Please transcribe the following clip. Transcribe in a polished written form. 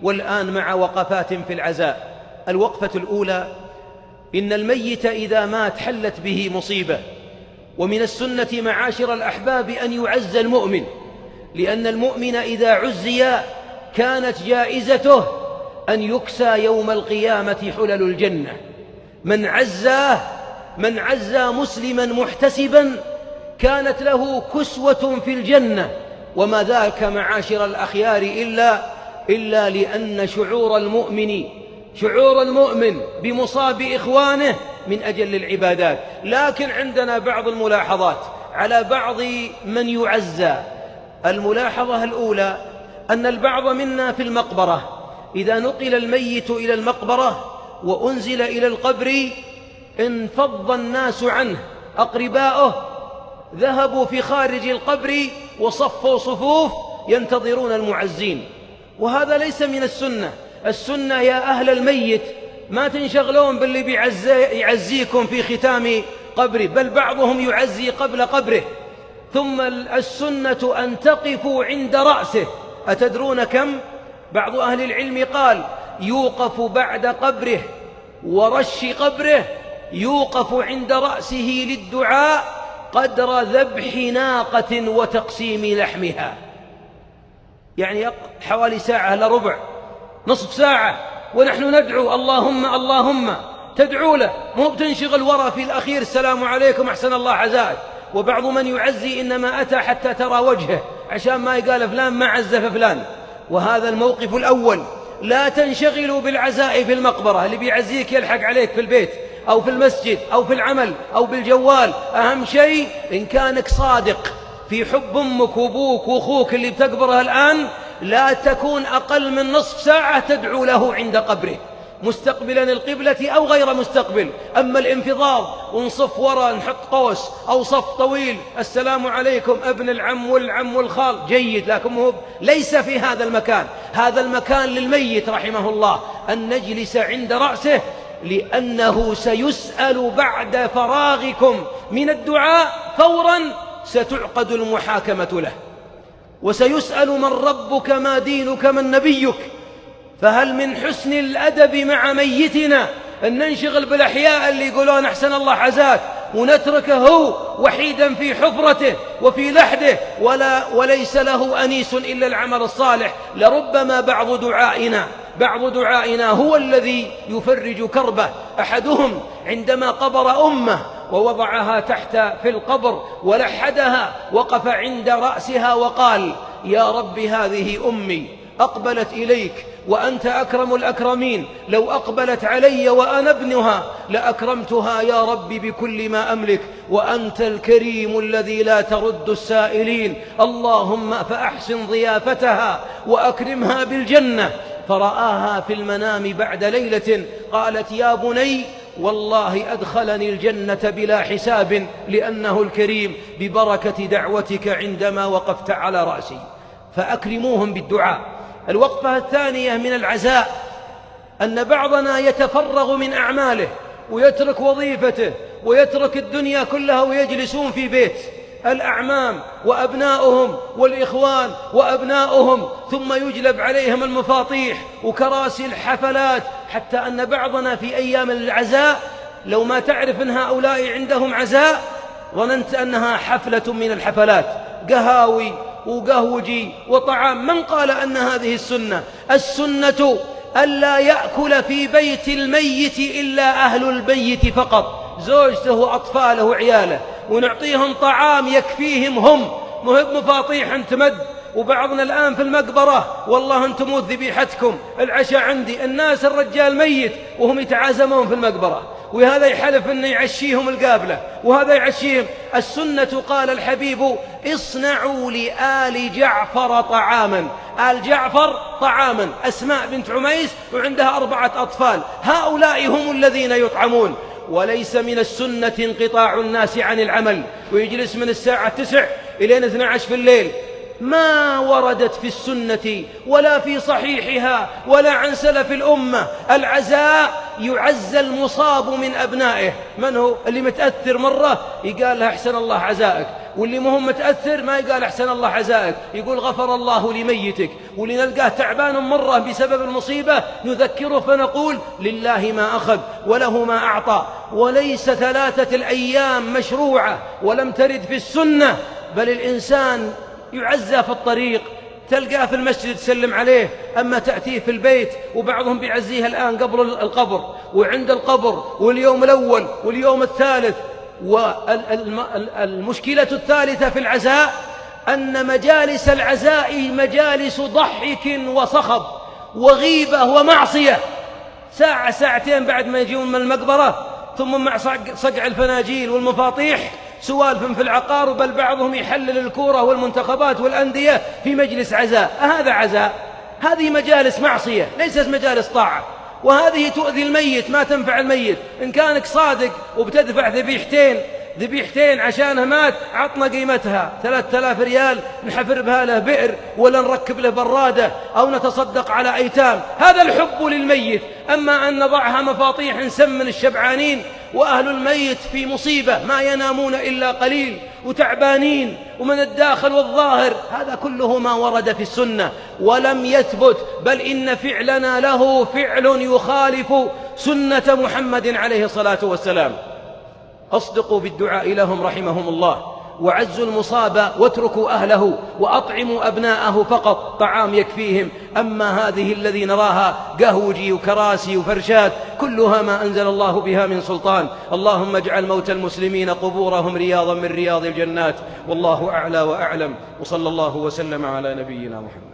والآن مع وقفات في العزاء. الوقفة الأولى: إن الميت إذا مات حلت به مصيبة، ومن السنة معاشر الأحباب أن يعز المؤمن، لأن المؤمن إذا عزي كانت جائزته أن يكسى يوم القيامة حلل الجنة. من عزى مسلما محتسبا كانت له كسوة في الجنة، وما ذاك معاشر الأخيار إلا لأن شعور المؤمن بمصاب إخوانه من أجل العبادات. لكن عندنا بعض الملاحظات على بعض من يعزى. الملاحظة الأولى: أن البعض منا في المقبرة إذا نقل الميت إلى المقبرة وأنزل إلى القبر انفض الناس عنه، أقرباؤه ذهبوا في خارج القبر وصفوا صفوف ينتظرون المعزين، وهذا ليس من السنة. السنة يا أهل الميت ما تنشغلون باللي يعزيكم في ختام قبره، بل بعضهم يعزي قبل قبره. ثم السنة أن تقفوا عند رأسه. أتدرون كم؟ بعض أهل العلم قال يوقف بعد قبره ورش قبره، يوقف عند رأسه للدعاء قدر ذبح ناقة وتقسيم لحمها، يعني حوالي ساعة إلا ربع، نصف ساعة، ونحن ندعو اللهم تدعو له، مو بتنشغل وراء في الأخير السلام عليكم أحسن الله عزاءك. وبعض من يعزي إنما أتى حتى ترى وجهه عشان ما يقال فلان ما عزف فلان. وهذا الموقف الأول. لا تنشغلوا بالعزاء في المقبرة، اللي بيعزيك يلحق عليك في البيت أو في المسجد أو في العمل أو بالجوال. أهم شيء إن كانك صادق في حب أمك وأبوك وأخوك اللي بتقبره الآن، لا تكون أقل من نصف ساعة تدعو له عند قبره، مستقبلا القبلة أو غير مستقبل. أما الانفضاض ونصف وراء نحط قوس أو صف طويل السلام عليكم ابن العم والعم والخال جيد، لكن ليس في هذا المكان. هذا المكان للميت رحمه الله أن نجلس عند رأسه، لأنه سيسأل بعد فراغكم من الدعاء فورا، ستعقد المحاكمة له، وسيسأل من ربك ما دينك من نبيك. فهل من حسن الأدب مع ميتنا أن ننشغل بالأحياء اللي يقولون أحسن الله عزاك ونتركه هو وحيدا في حفرته وفي لحده وليس له أنيس إلا العمل الصالح؟ لربما بعض دعائنا هو الذي يفرج كربه. أحدهم عندما قبر أمه ووضعها تحت في القبر ولحدها وقف عند رأسها وقال: يا رب هذه أمي أقبلت إليك وأنت أكرم الأكرمين، لو أقبلت علي وأنا ابنها لأكرمتها يا رب بكل ما أملك، وأنت الكريم الذي لا ترد السائلين، اللهم فأحسن ضيافتها وأكرمها بالجنة. فرآها في المنام بعد ليلة قالت: يا بني والله أدخلني الجنة بلا حساب لأنه الكريم ببركة دعوتك عندما وقفت على رأسي. فأكرموهم بالدعاء. الوقفة الثانية من العزاء أن بعضنا يتفرغ من أعماله ويترك وظيفته ويترك الدنيا كلها ويجلسون في بيت الأعمام وأبناؤهم والإخوان وأبناؤهم، ثم يجلب عليهم المفاطيح وكراسي الحفلات، حتى أن بعضنا في أيام العزاء لو ما تعرف أن هؤلاء عندهم عزاء ظننت أنها حفلة من الحفلات، قهاوي وقهوجي وطعام. من قال أن هذه السنة ألا يأكل في بيت الميت إلا أهل البيت فقط، زوجته وأطفاله وعياله، ونعطيهم طعام يكفيهم هم، مهب مفاطيح تمد. وبعضنا الآن في المقبرة والله أنتم ذبيحتكم، العشاء عندي، الناس الرجال ميت وهم يتعازمون في المقبرة، وهذا يحلف أنه يعشيهم القابلة وهذا يعشيهم. السنة قال الحبيب: اصنعوا لآل جعفر طعاما. آل جعفر طعاما، أسماء بنت عميس وعندها 4 أطفال، هؤلاء هم الذين يطعمون. وليس من السنة انقطاع الناس عن العمل ويجلس من الساعة 9 إلى 12 في الليل. ما وردت في السنة ولا في صحيحها ولا عن سلف الأمة. العزاء يعزى المصاب من أبنائه. من هو اللي متأثر مرة يقال له أحسن الله عزائك، واللي مهم متأثر ما يقال أحسن الله عزائك، يقول غفر الله لميتك. واللي نلقاه تعبان مرة بسبب المصيبة نذكره فنقول لله ما أخذ وله ما أعطى. وليس 3 الأيام مشروعة ولم ترد في السنة، بل الإنسان يعزى في الطريق، تلقاه في المسجد تسلم عليه، أما تأتيه في البيت. وبعضهم بيعزيه الآن قبل القبر وعند القبر واليوم الأول واليوم الثالث. والمشكلة الثالثة في العزاء أن مجالس العزاء مجالس ضحك وصخب وغيبة ومعصية. ساعة ساعتين بعد ما يجون من المقبرة، ثم مع صقع الفناجيل والمفاطيح سوالف في العقار، بل بعضهم يحلل الكورة والمنتخبات والأندية في مجلس عزاء. هذا عزاء؟ هذه مجالس معصية ليست مجالس طاعة، وهذه تؤذي الميت ما تنفع الميت. إن كانك صادق وبتدفع ذبيحتين عشانها مات، عطنا قيمتها 3000 ريال نحفر بها له بئر ولا نركب له برادة أو نتصدق على أيتام. هذا الحب للميت. أما أن نضعها مفاطيح نسمن الشبعانين، وأهل الميت في مصيبة ما ينامون إلا قليل وتعبانين ومن الداخل والظاهر، هذا كله ما ورد في السنة ولم يثبت، بل إن فعلنا له فعل يخالف سنة محمد عليه الصلاة والسلام. أصدقوا بالدعاء لهم رحمهم الله، وعزوا المصاب واتركوا أهله، وأطعموا أبناءه فقط، طعام يكفيهم. أما هذه الذي نراها قهوجي وكراسي وفرشات كلها ما أنزل الله بها من سلطان. اللهم اجعل موتى المسلمين قبورهم رياضا من رياض الجنات، والله أعلى وأعلم، وصلى الله وسلم على نبينا محمد.